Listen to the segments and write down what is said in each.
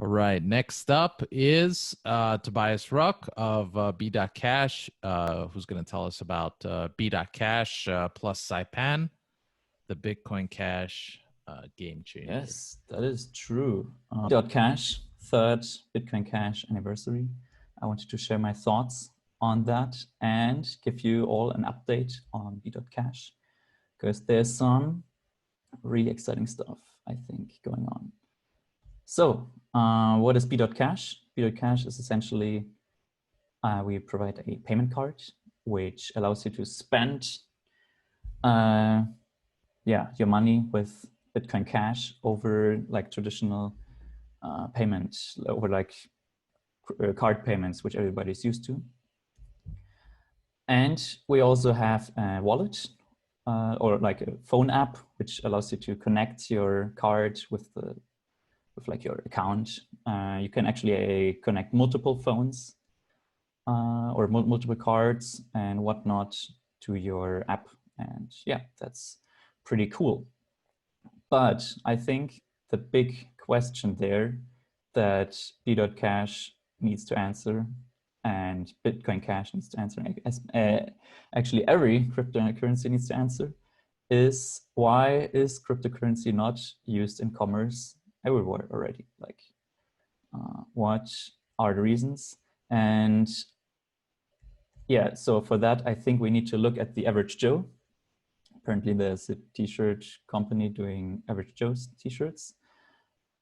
All right. Next up is Tobias Ruck of Be.Cash, who's going to tell us about Be.Cash plus Saipan, the Bitcoin Cash game changer. Yes, that is true. Be.Cash, third Bitcoin Cash anniversary. I wanted to share my thoughts on that and give you all an update on Be.Cash, because there's some really exciting stuff, I think, going on. So what is Be.Cash? Be.Cash is essentially, we provide a payment card which allows you to spend your money with Bitcoin Cash over like traditional payment, over like card payments, which everybody's used to. And we also have a wallet or like a phone app, which allows you to connect your card with like your account. You can actually connect multiple phones or multiple cards and whatnot to your app. And yeah, that's pretty cool. But I think the big question there that Be.Cash needs to answer and Bitcoin Cash needs to answer, actually every cryptocurrency needs to answer, is why is cryptocurrency not used in commerce everywhere already? Like, what are the reasons? And yeah, so for that, I think we need to look at the average Joe. Apparently there's a t-shirt company doing Average Joe's t-shirts.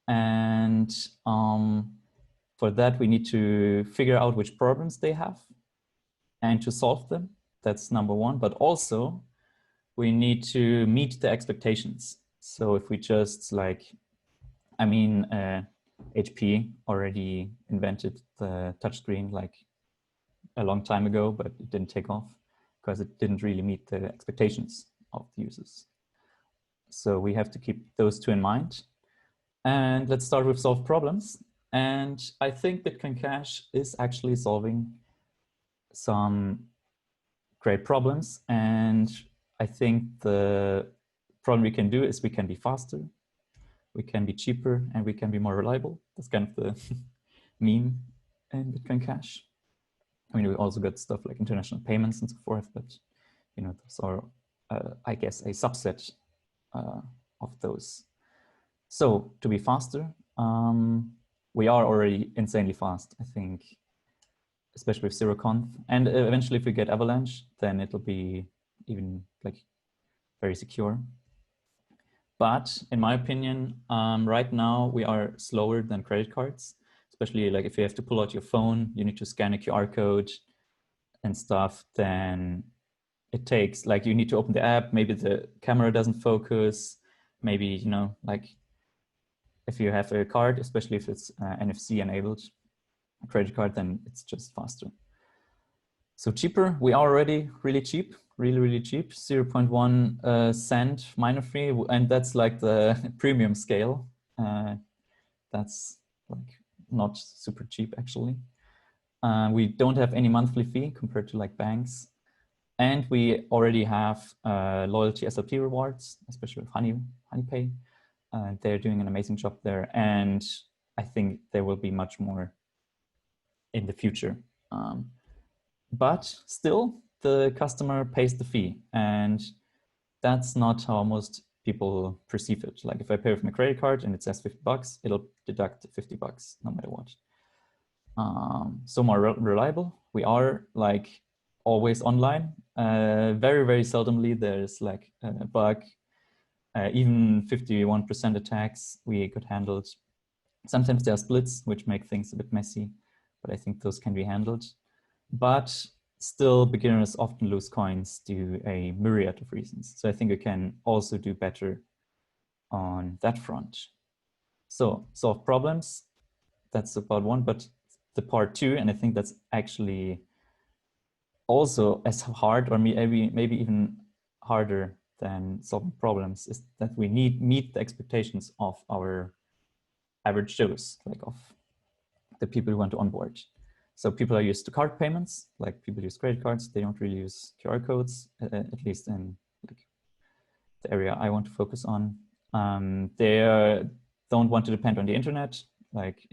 And for that, we need to figure out which problems they have and to solve them. That's number one. But also, we need to meet the expectations. So if we just like, I mean, HP already invented the touchscreen like a long time ago, but it didn't take off because it didn't really meet the expectations of the users. So we have to keep those two in mind. And let's start with solve problems. And I think Bitcoin Cash is actually solving some great problems. And I think the problem we can do is we can be faster, we can be cheaper, and we can be more reliable. That's kind of the meme in Bitcoin Cash. I mean, we also got stuff like international payments and so forth, but you know, those are, I guess, a subset of those. So to be faster, we are already insanely fast, I think, especially with ZeroConf. And eventually if we get Avalanche, then it'll be even like very secure. But in my opinion, right now we are slower than credit cards, especially like if you have to pull out your phone, you need to scan a QR code and stuff, then it takes, like, you need to open the app, maybe the camera doesn't focus, maybe, you know, like if you have a card, especially if it's NFC enabled, a credit card, then it's just faster. So cheaper, we are already really cheap, really cheap, 0.1 cent miner fee, and that's like the premium scale. That's like not super cheap actually. We don't have any monthly fee compared to like banks. And we already have loyalty SLP rewards, especially with HoneyPay. They're doing an amazing job there. And I think there will be much more in the future. But still, the customer pays the fee. And that's not how most people perceive it. Like if I pay with my credit card and it says $50, it'll deduct $50 no matter what. So more reliable. We are like always online. Very seldomly there's like a bug. Even 51% attacks we could handle it. Sometimes there are splits which make things a bit messy, but I think those can be handled. But still, beginners often lose coins due to a myriad of reasons. So I think we can also do better on that front. So solve problems, that's about one, but the part two, and I think that's actually also as hard, or maybe even harder than solving problems, is that we meet the expectations of our average Joes, like of the people who want to onboard. So people are used to card payments, like people use credit cards. They don't really use QR codes, at least in like the area I want to focus on. They don't want to depend on the internet. Like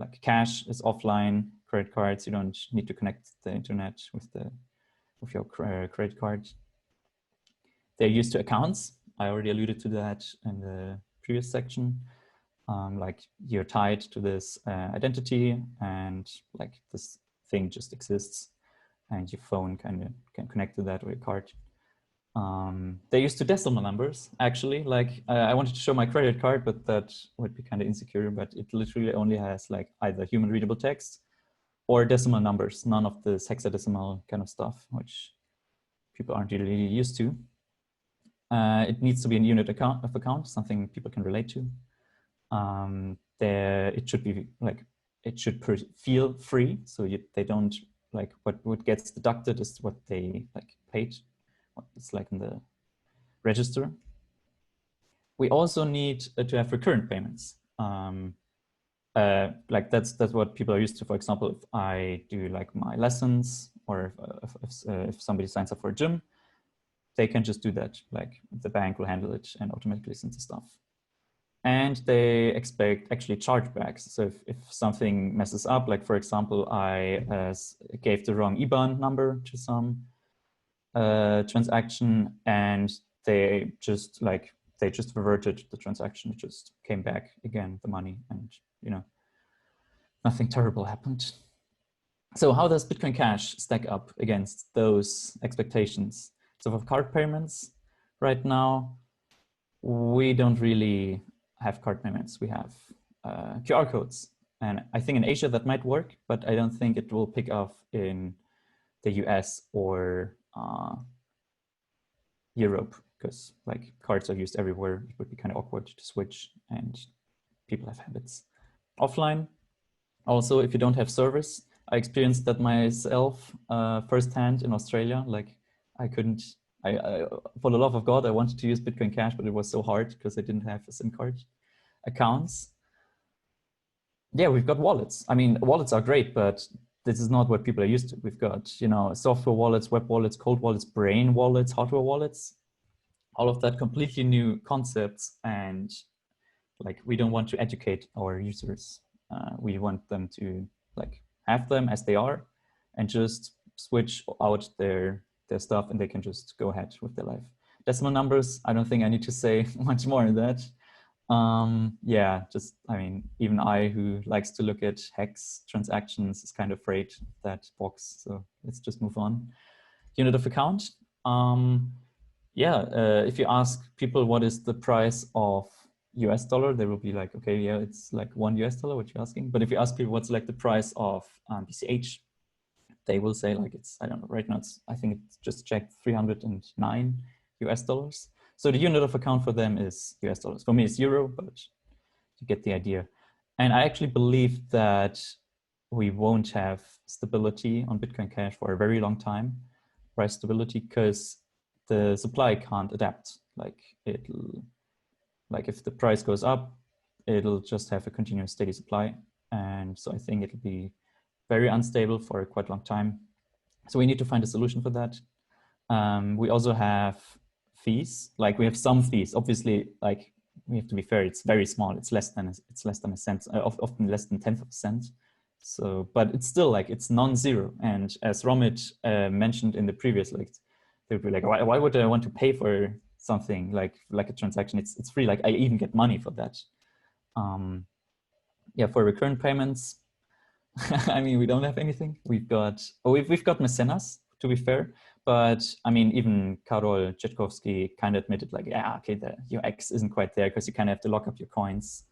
like cash is offline. Credit cards, you don't need to connect the internet with your credit card. They're used to accounts. I already alluded to that in the previous section. Like you're tied to this identity, and like this thing just exists, and your phone kind of can connect to that, or your card. They're used to decimal numbers, actually. Like I wanted to show my credit card, but that would be kind of insecure, but it literally only has like either human readable text or decimal numbers, none of this hexadecimal kind of stuff, which people aren't really used to. It needs to be a unit of account, something people can relate to. It should be like, it should feel free, so they don't like what gets deducted is what they like paid, what it's like in the register. We also need to have recurrent payments. Like that's what people are used to. For example, if I do like my lessons, or if somebody signs up for a gym, they can just do that. Like the bank will handle it and automatically send the stuff. And they expect actually chargebacks. So if something messes up, like for example, I gave the wrong IBAN number to some transaction, and they just reverted the transaction. It just came back again, the money, and nothing terrible happened. So how does Bitcoin Cash stack up against those expectations? So for card payments, right now, we don't really have card payments. We have QR codes. And I think in Asia that might work, but I don't think it will pick up in the US or Europe, because like cards are used everywhere. It would be kind of awkward to switch, and people have habits. Offline, also, if you don't have service, I experienced that myself firsthand in Australia. Like I couldn't, for the love of God, I wanted to use Bitcoin Cash, but it was so hard because I didn't have a SIM card accounts. Yeah, we've got wallets. I mean, wallets are great, but this is not what people are used to. We've got, software wallets, web wallets, cold wallets, brain wallets, hardware wallets, all of that completely new concepts. And like, we don't want to educate our users. We want them to like have them as they are and just switch out their stuff, and they can just go ahead with their life. Decimal numbers, I don't think I need to say much more on that. Yeah, just, I mean, even I, who likes to look at hex transactions, is kind of afraid of that box. So let's just move on. Unit of account. If you ask people what is the price of US dollar, they will be like, okay, yeah, it's like $1 what you're asking. But if you ask people what's like the price of BCH, they will say like, it's, I don't know, right now it's, I think it's just checked, $309 US. So the unit of account for them is US dollars. For me, it's euro, but you get the idea. And I actually believe that we won't have stability on Bitcoin Cash for a very long time, price stability, because the supply can't adapt. Like if the price goes up, it'll just have a continuous steady supply. And so I think it'll be very unstable for a quite long time. So we need to find a solution for that. We also have fees. Like we have some fees. Obviously, like we have to be fair. It's very small. It's less than a cent. Often less than 1/10 of a cent. So, but it's still like it's non-zero. And as Romit mentioned in the previous, like they would be like, why would I want to pay for something like a transaction? It's free. Like I even get money for that. Yeah, for recurrent payments, I mean, we don't have anything. We've got Mecenas, to be fair. But I mean, even Karol Czetkowski kind of admitted like, yeah, okay, your X isn't quite there because you kind of have to lock up your coins.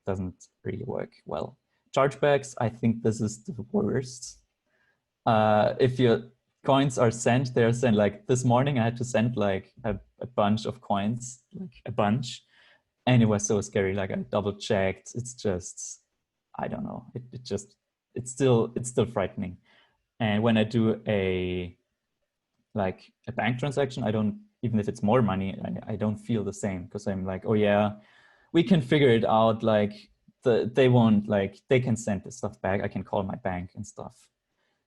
Doesn't really work well. Chargebacks, I think this is the worst. If your coins are sent, they're sent like this morning, I had to send like a bunch of coins, like a bunch. And it was so scary. Like I double checked. It's just, I don't know. It's still frightening. And when I do a bank transaction, I don't, even if it's more money, I don't feel the same, because I'm like, oh yeah, we can figure it out. Like they won't, like they can send the stuff back. I can call my bank and stuff.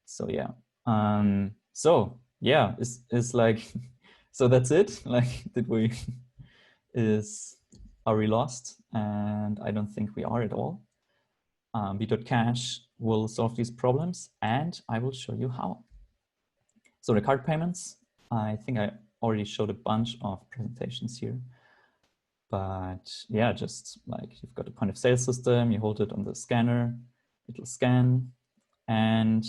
So yeah. So yeah, it's like, so that's it. Like, are we lost? And I don't think we are at all. Be.Cash will solve these problems, and I will show you how. So the card payments, I think I already showed a bunch of presentations here. But yeah, just like you've got a point of sale system, you hold it on the scanner, it'll scan. And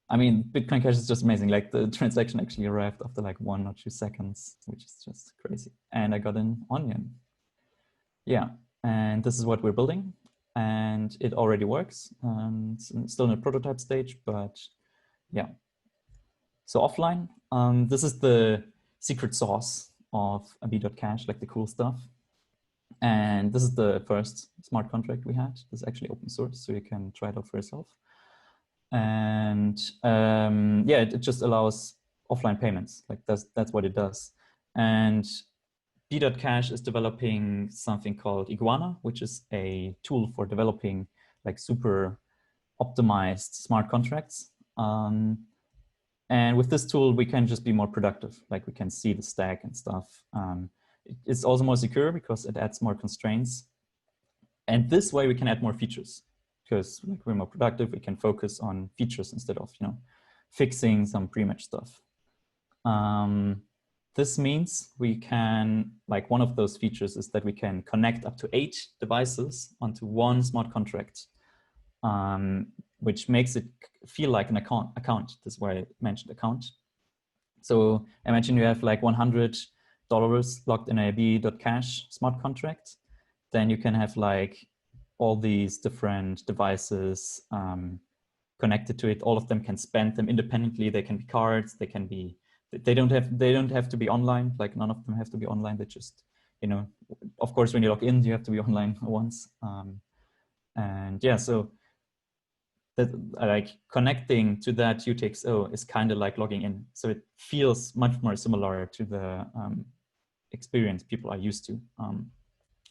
I mean, Bitcoin Cash is just amazing. Like the transaction actually arrived after like 1 or 2 seconds, which is just crazy. And I got an onion. Yeah, and this is what we're building. And it already works. It's still in a prototype stage, but yeah. So offline, this is the secret sauce of a Be.Cash, like the cool stuff. And this is the first smart contract we had. This is actually open source, so you can try it out for yourself. And yeah, it just allows offline payments. Like that's what it does. And Be.Cash is developing something called Iguana, which is a tool for developing like super optimized smart contracts. And with this tool, we can just be more productive. Like we can see the stack and stuff. It's also more secure because it adds more constraints. And this way we can add more features because like we're more productive. We can focus on features instead of, fixing some pre-match stuff. This means we can, like one of those features is that we can connect up to 8 devices onto one smart contract, which makes it feel like an account. This is why I mentioned account. So imagine you have like $100 locked in a Be.Cash smart contract. Then you can have like all these different devices connected to it. All of them can spend them independently. They can be cards. They can be. They don't have to be online. Like none of them have to be online. They just, of course, when you log in, you have to be online once. And yeah, so that like connecting to that UTXO is kind of like logging in. So it feels much more similar to the experience people are used to.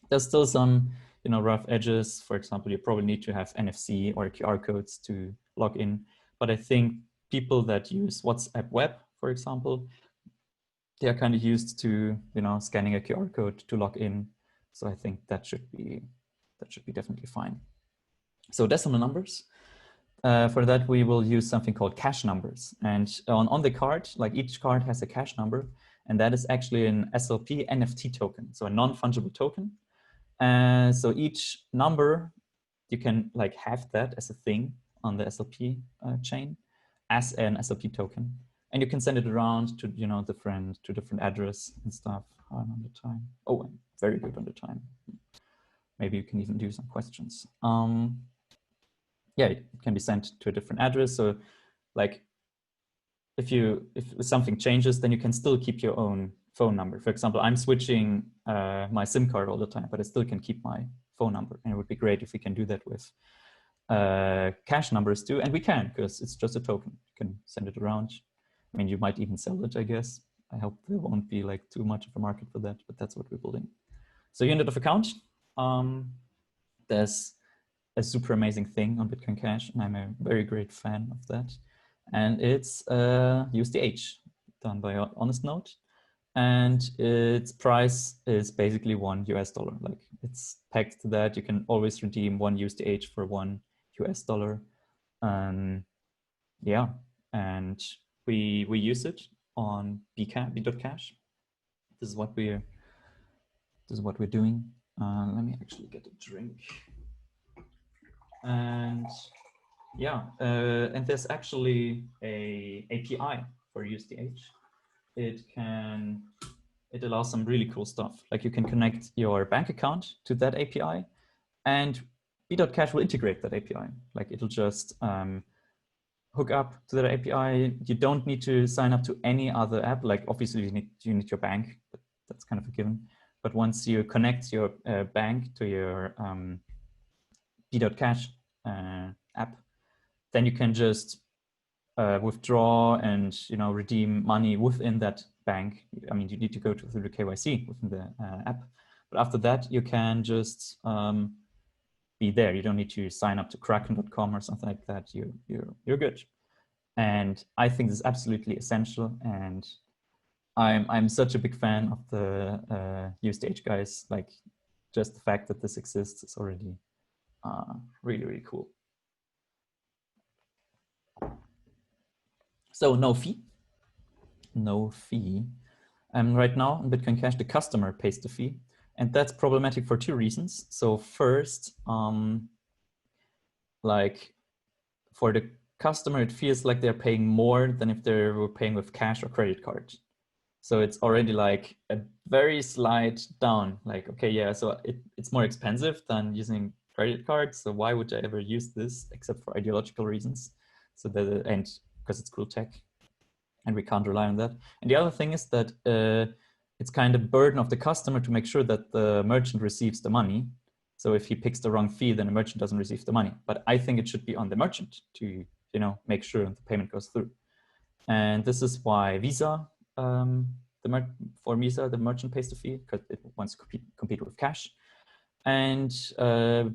There's still some, rough edges. For example, you probably need to have NFC or QR codes to log in. But I think people that use WhatsApp Web, for example, they are kind of used to, scanning a QR code to log in. So I think that should be definitely fine. So decimal numbers. For that, we will use something called cash numbers. And on the card, like each card has a cash number, and that is actually an SLP NFT token, so a non-fungible token. So each number, you can like have that as a thing on the SLP chain as an SLP token. And you can send it around to, different address and stuff. How am I on the time? Oh, I'm very good on the time. Maybe you can even do some questions. Yeah, it can be sent to a different address. So like if something changes, then you can still keep your own phone number. For example, I'm switching my SIM card all the time, but I still can keep my phone number. And it would be great if we can do that with cash numbers too. And we can, because it's just a token. You can send it around. I mean, you might even sell it, I guess. I hope there won't be like too much of a market for that, but that's what we're building. So unit of account, there's a super amazing thing on Bitcoin Cash, and I'm a very great fan of that. And it's USDH done by Honest Note, and its price is basically $1 US. Like it's pegged to that. You can always redeem 1 USDH for $1 US. Yeah, and we use it on Be.Cash. This is what we're doing. Let me actually get a drink. And yeah, and there's actually a API for USDH. It allows some really cool stuff. Like you can connect your bank account to that API, and Be.Cash will integrate that API. Like it'll just hook up to that API. You don't need to sign up to any other app. Like obviously you need your bank, but that's kind of a given. But once you connect your bank to your Be.Cash app, then you can just withdraw and redeem money within that bank. I mean, you need to go through the KYC within the app, but after that, you can just be there. You don't need to sign up to Kraken.com or something like that. You're good. And I think this is absolutely essential. And I'm such a big fan of the USDH guys. Like just the fact that this exists is already really, really cool. So no fee. No fee. Right now in Bitcoin Cash, the customer pays the fee. And that's problematic for two reasons. So first, like for the customer, it feels like they're paying more than if they were paying with cash or credit card. So it's already like a very slight down, like, okay, yeah, so it's more expensive than using credit cards. So why would I ever use this except for ideological reasons? So that, and because it's cool tech and we can't rely on that. And the other thing is that it's kind of burden of the customer to make sure that the merchant receives the money. So if he picks the wrong fee, then the merchant doesn't receive the money. But I think it should be on the merchant to, you know, make sure the payment goes through. And this is why Visa, for Visa, the merchant pays the fee because it wants to compete with cash. And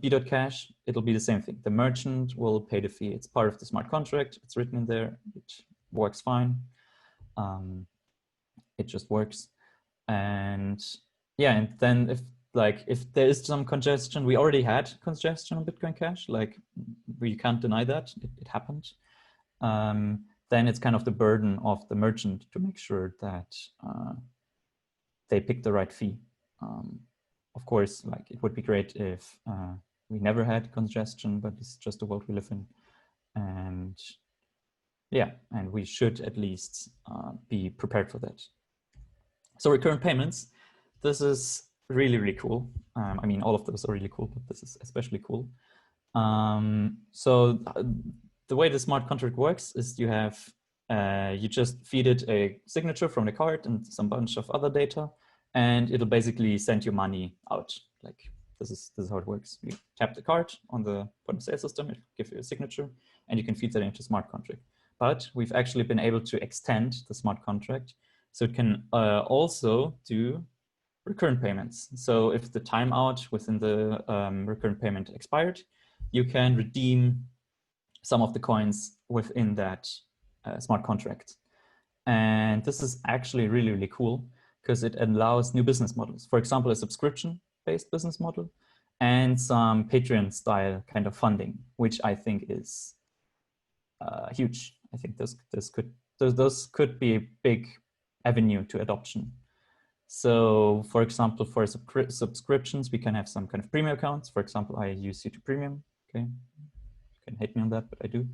Be.Cash, it'll be the same thing. The merchant will pay the fee. It's part of the smart contract. It's written in there. It works fine. It just works. And yeah, and then if there is some congestion, we already had congestion on Bitcoin Cash. Like we can't deny that it happened. Then it's kind of the burden of the merchant to make sure that they pick the right fee. Of course, like it would be great if we never had congestion, but it's just the world we live in. And yeah, and we should at least be prepared for that. So recurrent payments, this is really, really cool. I mean, all of those are really cool, but this is especially cool. So the way the smart contract works is you have, you just feed it a signature from the card and some bunch of other data, and it'll basically send you money out. Like this is how it works. You tap the card on the point of sale system, it gives you a signature, and you can feed that into smart contract. But we've actually been able to extend the smart contract so it can also do recurrent payments. So if the timeout within the recurrent payment expired, you can redeem some of the coins within that smart contract. And this is actually really, really cool because it allows new business models. For example, a subscription-based business model and some Patreon-style kind of funding, which I think is huge. I think those could be a big avenue to adoption. So for example, for subscriptions, we can have some kind of premium accounts. For example, I use YouTube Premium. Okay, you can hate me on that, but I do.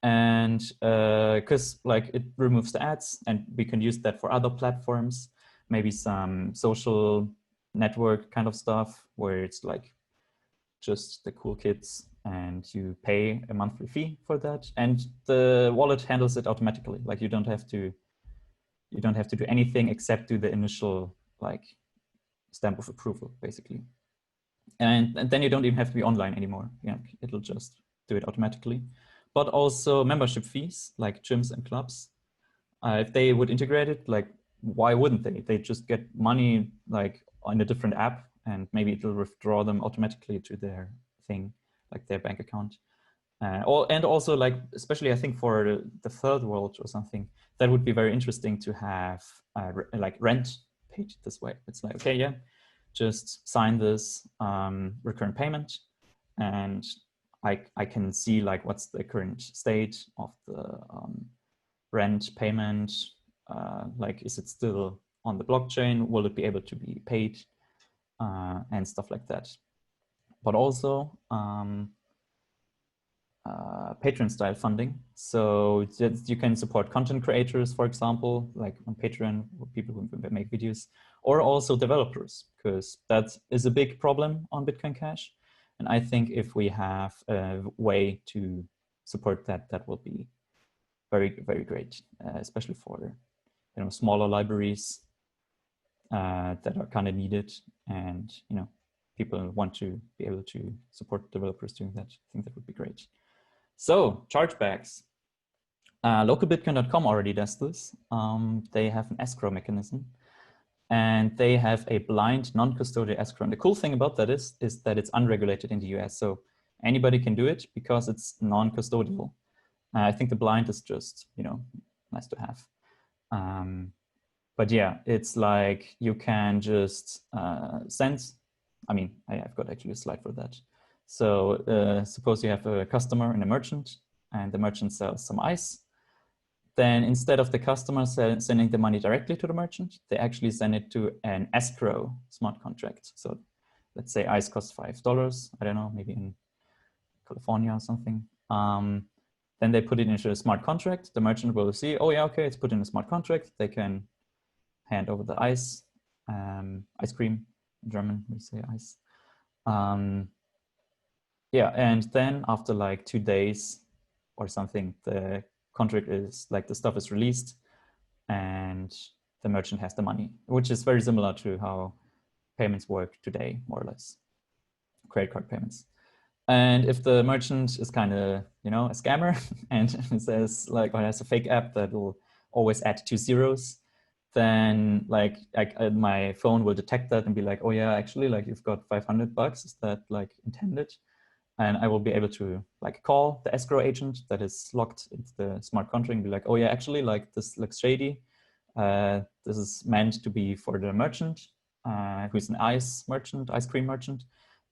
And because like it removes the ads, and we can use that for other platforms, maybe some social network kind of stuff where it's like just the cool kids and you pay a monthly fee for that, and the wallet handles it automatically. Like you don't have to do anything except do the initial like stamp of approval, basically. And then you don't even have to be online anymore. Yeah, it'll just do it automatically. But also membership fees, like gyms and clubs. If they would integrate it, like why wouldn't they? They just get money like on a different app, and maybe it'll withdraw them automatically to their thing, like their bank account. And also like, especially I think for the third world or something, that would be very interesting to have like rent paid this way. It's like, okay, yeah, just sign this recurrent payment, and I can see like what's the current state of the rent payment. Like, is it still on the blockchain? Will it be able to be paid? And stuff like that. But also Patreon style funding. So you can support content creators, for example, like on Patreon, people who make videos, or also developers, because that is a big problem on Bitcoin Cash. And I think if we have a way to support that, that will be very, very great, especially for smaller libraries that are kind of needed, and people want to be able to support developers doing that. I think that would be great. So chargebacks. Localbitcoin.com already does this. They have an escrow mechanism, and they have a blind non-custodial escrow. And the cool thing about that is that it's unregulated in the US. So anybody can do it because it's non-custodial. I think the blind is just, nice to have. But yeah, it's like you can just send, I've got actually a slide for that. So suppose you have a customer and a merchant, and the merchant sells some ice. Then instead of the customer sending the money directly to the merchant, they actually send it to an escrow smart contract. So let's say ice costs $5. I don't know, maybe in California or something. Then they put it into a smart contract. The merchant will see, oh yeah, okay, it's put in a smart contract. They can hand over the ice cream. In German, we say ice. Yeah, and then after like 2 days or something, the contract is like the stuff is released and the merchant has the money, which is very similar to how payments work today, more or less, credit card payments. And if the merchant is kind of, you know, a scammer and says like, or has a fake app that will always add 2 zeros, then like my phone will detect that and be like, oh yeah, actually like you've got $500, is that like intended? And I will be able to like call the escrow agent that is locked into the smart contract and be like, oh yeah, actually like this looks shady. This is meant to be for the merchant, who's an ice cream merchant.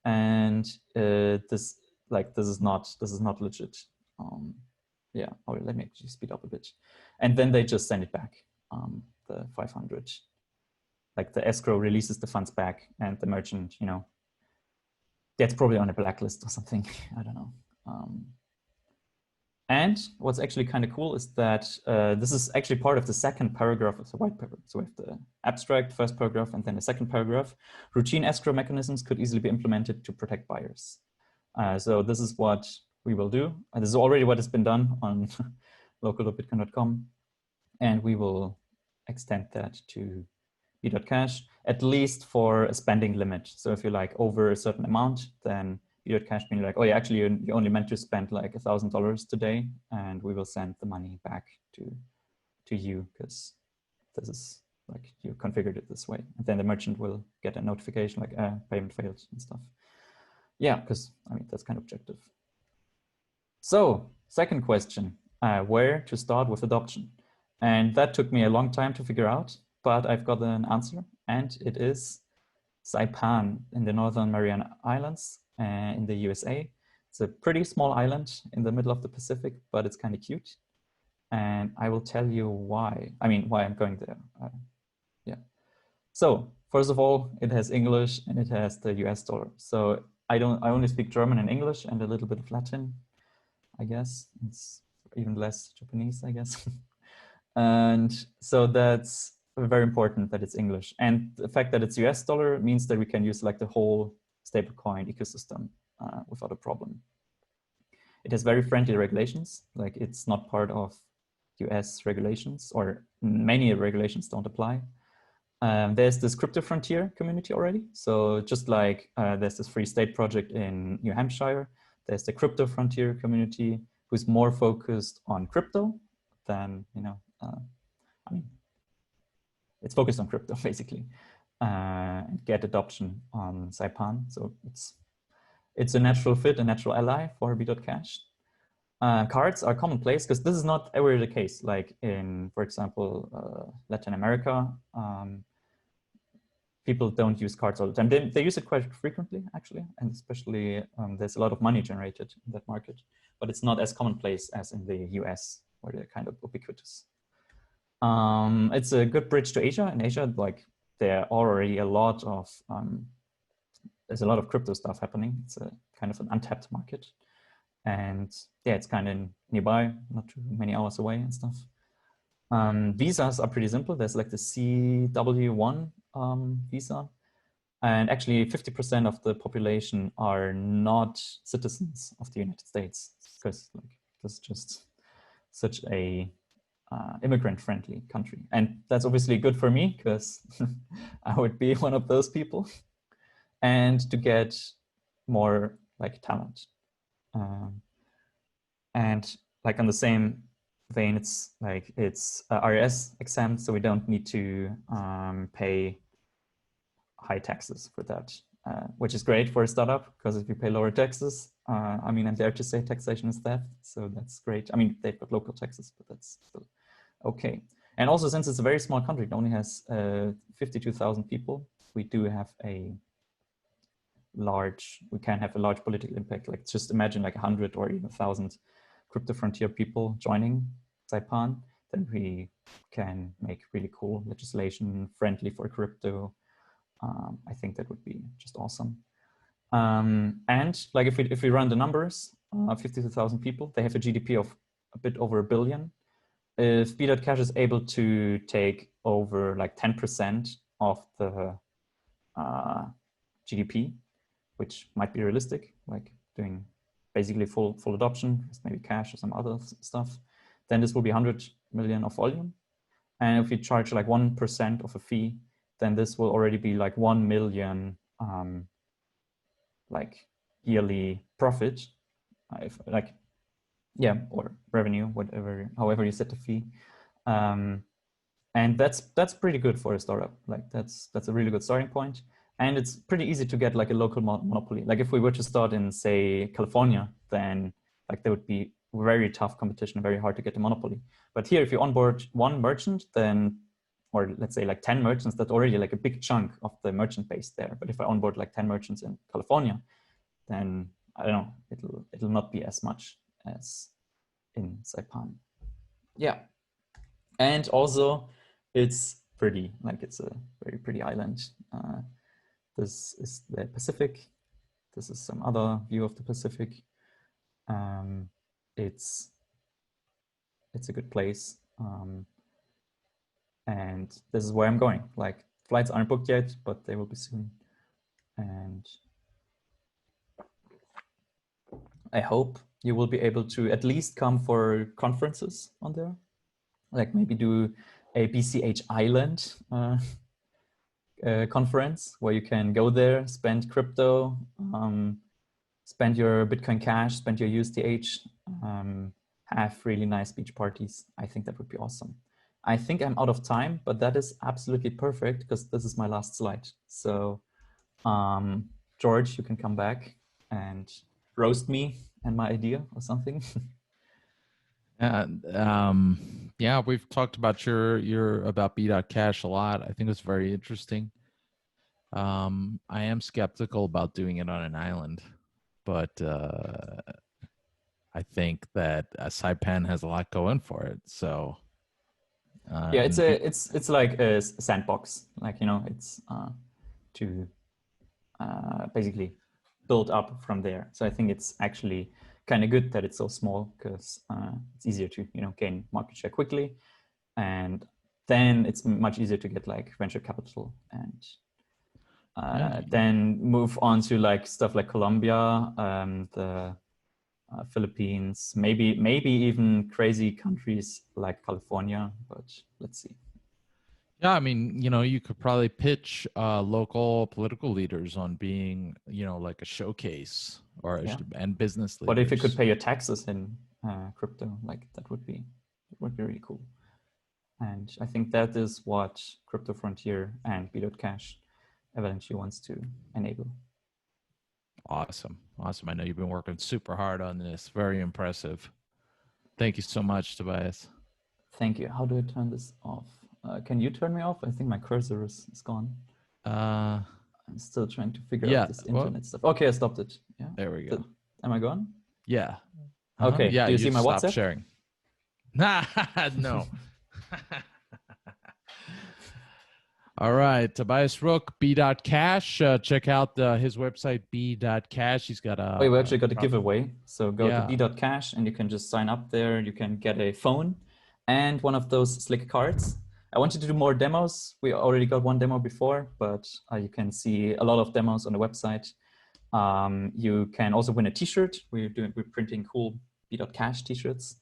And this is not legit. Yeah, or let me actually speed up a bit. And then they just send it back, the 500. Like the escrow releases the funds back and the merchant, you know, gets probably on a blacklist or something. I don't know. And what's actually kind of cool is that this is actually part of the second paragraph of the white paper. So we have the abstract first paragraph and then the second paragraph. Routine escrow mechanisms could easily be implemented to protect buyers. So this is what we will do. And this is already what has been done on local.bitcoin.com. And we will extend that to Be.Cash, at least for a spending limit. So if you're like over a certain amount, then Be.Cash being like, oh yeah, actually you only meant to spend like $1,000 today, and we will send the money back to you because this is like you configured it this way. And then the merchant will get a notification like payment failed and stuff. Yeah, because I mean that's kind of objective. So second question, where to start with adoption? And that took me a long time to figure out, but I've got an answer, and it is Saipan in the Northern Mariana Islands in the USA. It's a pretty small island in the middle of the Pacific, but it's kind of cute. And I will tell you why. I mean, why I'm going there. Yeah. So first of all, it has English and it has the US dollar. So I only speak German and English and a little bit of Latin, I guess. It's even less Japanese, I guess. And so that's very important that it's English. And the fact that it's US dollar means that we can use like the whole stablecoin ecosystem without a problem. It has very friendly regulations, like it's not part of US regulations, or many regulations don't apply. There's this crypto frontier community already. So just like there's this free state project in New Hampshire, there's the crypto frontier community who's more focused on crypto than, you know, I mean, it's focused on crypto basically, and get adoption on Saipan. So it's a natural fit, a natural ally for Be.Cash. Cards are commonplace because this is not ever the case. Like in, for example, Latin America, people don't use cards all the time. They use it quite frequently, actually, and especially there's a lot of money generated in that market, but it's not as commonplace as in the US, where they're kind of ubiquitous. It's a good bridge to Asia. In Asia, like there are already a lot of there's a lot of crypto stuff happening. It's a kind of an untapped market, and yeah, it's kind of nearby, not too many hours away and stuff. Visas are pretty simple. There's like the CW1 visa, and actually 50% of the population are not citizens of the United States, because like that's just such a immigrant-friendly country. And that's obviously good for me because I would be one of those people, and to get more like talent. And like on the same vein, it's like it's RS exempt, so we don't need to pay high taxes for that, which is great for a startup, because if you pay lower taxes, I mean, I'm there to say taxation is theft, so that's great. I mean, they've got local taxes, but that's still okay. And also, since it's a very small country, it only has 52,000 people, we do have a we can have a large political impact. Like just imagine like 100 or even 1,000 crypto frontier people joining Saipan, then we can make really cool legislation friendly for crypto. I think that would be just awesome. And like if we run the numbers, 52,000 people, they have a GDP of a bit over $1 billion. If Be.Cash is able to take over like 10% of the GDP, which might be realistic, like doing basically full adoption, maybe cash or some other stuff, then this will be 100 million of volume. And if we charge like 1% of a fee, then this will already be like 1 million like yearly profit, if like, yeah, or revenue, whatever, however you set the fee. And that's pretty good for a startup. Like that's a really good starting point. And it's pretty easy to get like a local monopoly. Like if we were to start in, say, California, then like there would be very tough competition, very hard to get a monopoly. But here, if you onboard one merchant, then, or let's say like 10 merchants, that's already like a big chunk of the merchant base there. But if I onboard like 10 merchants in California, then I don't know, it'll not be as much as in Saipan. Yeah. And also it's pretty, like it's a very pretty island. This is the Pacific. This is some other view of the Pacific. It's a good place. And this is where I'm going. Like flights aren't booked yet, but they will be soon. And I hope you will be able to at least come for conferences on there. Like maybe do a BCH Island conference where you can go there, spend crypto, spend your Bitcoin Cash, spend your USDH, have really nice beach parties. I think that would be awesome. I think I'm out of time, but that is absolutely perfect because this is my last slide. So George, you can come back and roast me and my idea or something. Yeah, we've talked about your about Be.Cash a lot. I think it's very interesting. I am skeptical about doing it on an island, but I think that Saipan has a lot going for it. So yeah, it's like a sandbox, like, you know, it's to basically build up from there. So I think it's actually kind of good that it's so small because it's easier to, you know, gain market share quickly, and then it's much easier to get like venture capital and then move on to like stuff like Colombia, the Philippines, maybe even crazy countries like California, but let's see. Yeah, I mean, you know, you could probably pitch local political leaders on being, you know, like a showcase, or and business leaders. But if you could pay your taxes in crypto, like that would be really cool. And I think that is what Crypto Frontier and Be.Cash eventually wants to enable. Awesome. I know you've been working super hard on this. Very impressive. Thank you so much, Tobias. Thank you. How do I turn this off? Can you turn me off? I think my cursor is gone. I'm still trying to figure out this internet stuff. Okay, I stopped it. Yeah. There we go. Am I gone? Yeah. Okay. Yeah. Do you see my WhatsApp? Sharing. No. All right, Tobias Ruck, Be.Cash. Check out his website, Be.Cash. He's got a. Wait, we actually got a giveaway. So go to Be.Cash and you can just sign up there. You can get a phone and one of those slick cards. I wanted to do more demos. We already got one demo before, but you can see a lot of demos on the website. You can also win a T-shirt. We're printing cool Be.Cash T-shirts.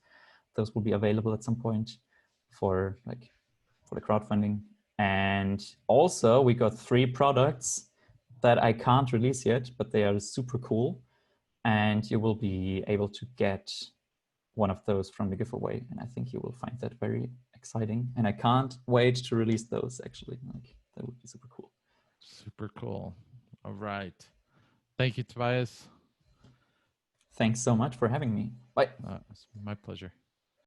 Those will be available at some point for the crowdfunding. And also we got 3 products that I can't release yet, but they are super cool. And you will be able to get one of those from the giveaway. And I think you will find that very exciting. And I can't wait to release those, actually. Like, that would be super cool. Super cool. All right. Thank you, Tobias. Thanks so much for having me. Bye. It's my pleasure.